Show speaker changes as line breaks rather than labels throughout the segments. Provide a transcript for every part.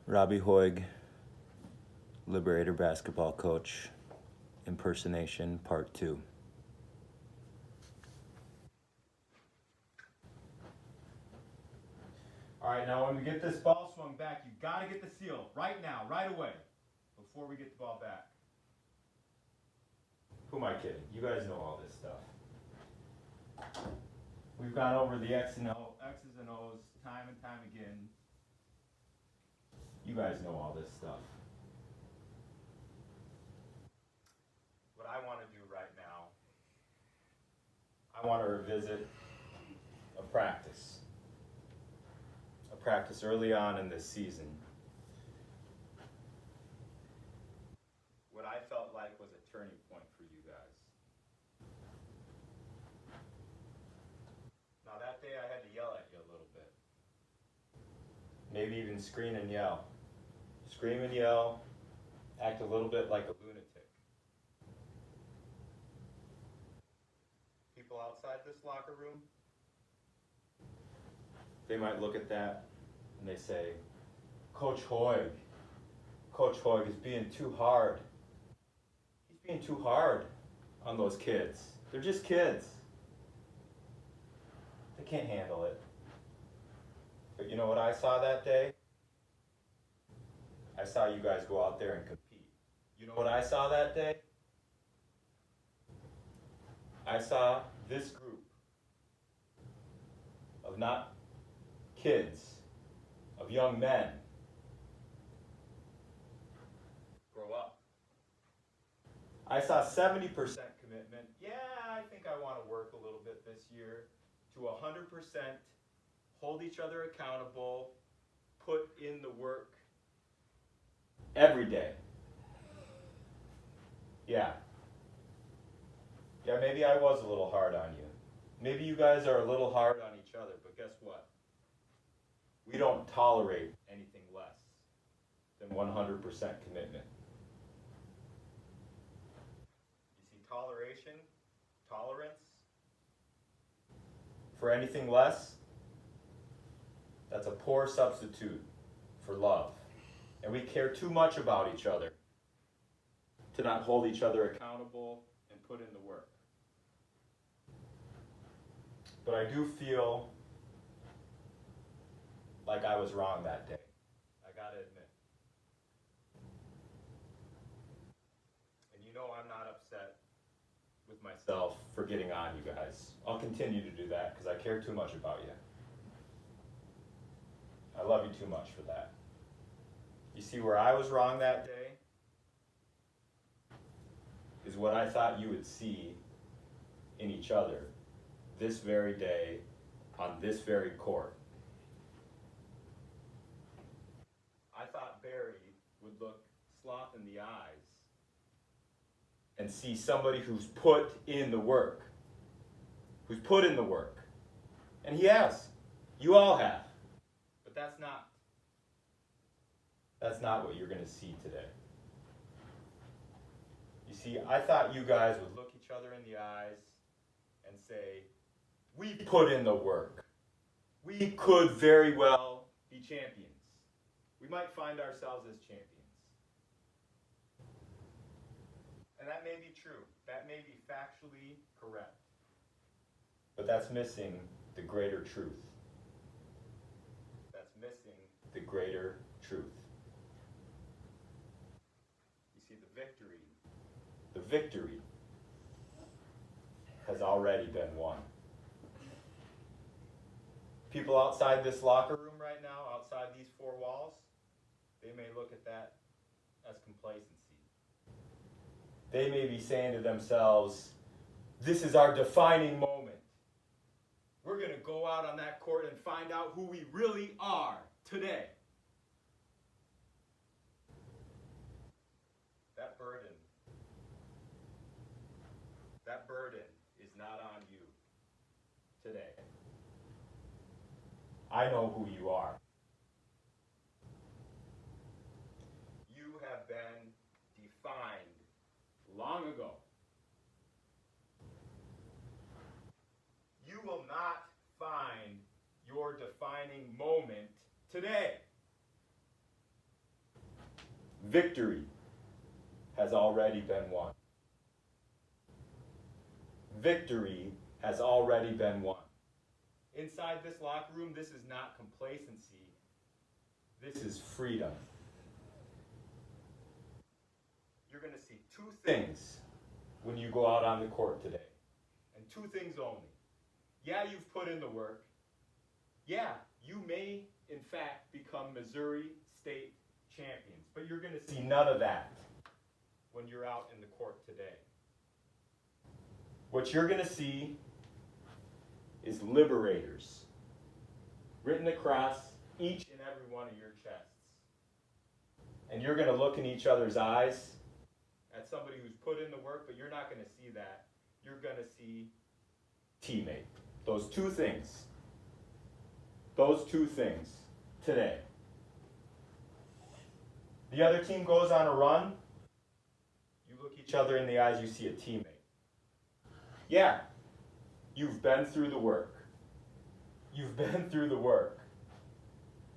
Robby Hoegh, Liberator basketball coach, impersonation, part 2.
All right, now when we get this ball swung back, you got to get the seal right now, right away, before we get the ball back. Who am I kidding? You guys know all this stuff. We've gone over the X's and O's time and time again. You guys know all this stuff. What I want to do right now, I want to revisit a practice early on in this season. What I felt like was a turning point for you guys. Now that day I had to yell at you a little bit. Maybe even scream and yell. Scream and yell, act a little bit like a lunatic. People outside this locker room, they might look at that and they say, Coach Hoegh is being too hard. He's being too hard on those kids. They're just kids. They can't handle it. But you know what I saw that day? I saw you guys go out there and compete. You know what I saw that day? I saw this group of not kids, of young men grow up. I saw 70% commitment. Yeah, I think I want to work a little bit this year. To 100%, hold each other accountable, put in the work every day. Yeah, maybe I was a little hard on you. Maybe you guys are a little hard on each other, but guess what? We don't tolerate anything less than 100% commitment. You see, tolerance, for anything less, that's a poor substitute for love. And we care too much about each other to not hold each other accountable and put in the work. But I do feel like I was wrong that day. I gotta admit. And you know I'm not upset with myself for getting on you guys. I'll continue to do that because I care too much about you. I love you too much for that. You see, where I was wrong that day is what I thought you would see in each other this very day on this very court. I thought Barry would look Sloth in the eyes and see somebody who's put in the work. And he has. You all have. But that's not what you're going to see today. You see, I thought you guys would look each other in the eyes and say, we put in the work. We could very well be champions. We might find ourselves as champions. And that may be true. That may be factually correct. But that's missing the greater truth. That's missing the greater truth. You see, the victory has already been won. People outside this locker room right now, outside these four walls, they may look at that as complacency. They may be saying to themselves, this is our defining moment. We're going to go out on that court and find out who we really are today. That burden is not on you today. I know who you are. You have been defined long ago. You will not find your defining moment today. Victory has already been won. Victory has already been won. Inside this locker room, this is not complacency. This is freedom. You're going to see two things when you go out on the court today. And two things only. Yeah, you've put in the work. Yeah, you may, in fact, become Missouri State champions. But you're going to see none of that when you're out in the court today. What you're going to see is liberators written across each and every one of your chests. And you're going to look in each other's eyes at somebody who's put in the work, but you're not going to see that. You're going to see teammate. Those two things. Those two things today. The other team goes on a run. You look each other in the eyes, you see a teammate. Yeah, you've been through the work. You've been through the work.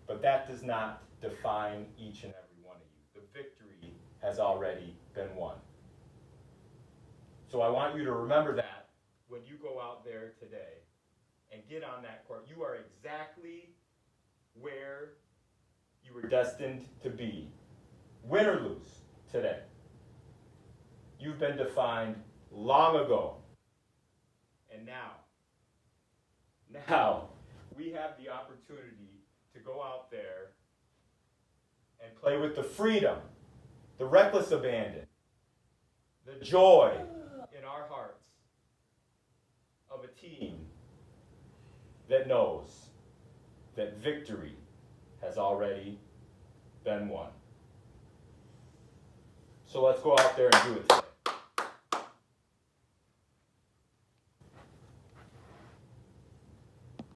But that does not define each and every one of you. The victory has already been won. So I want you to remember that when you go out there today and get on that court. You are exactly where you were destined to be. Win or lose today. You've been defined long ago. And now, we have the opportunity to go out there and play with the freedom, the reckless abandon, the joy in our hearts of a team that knows that victory has already been won. So let's go out there and do it today.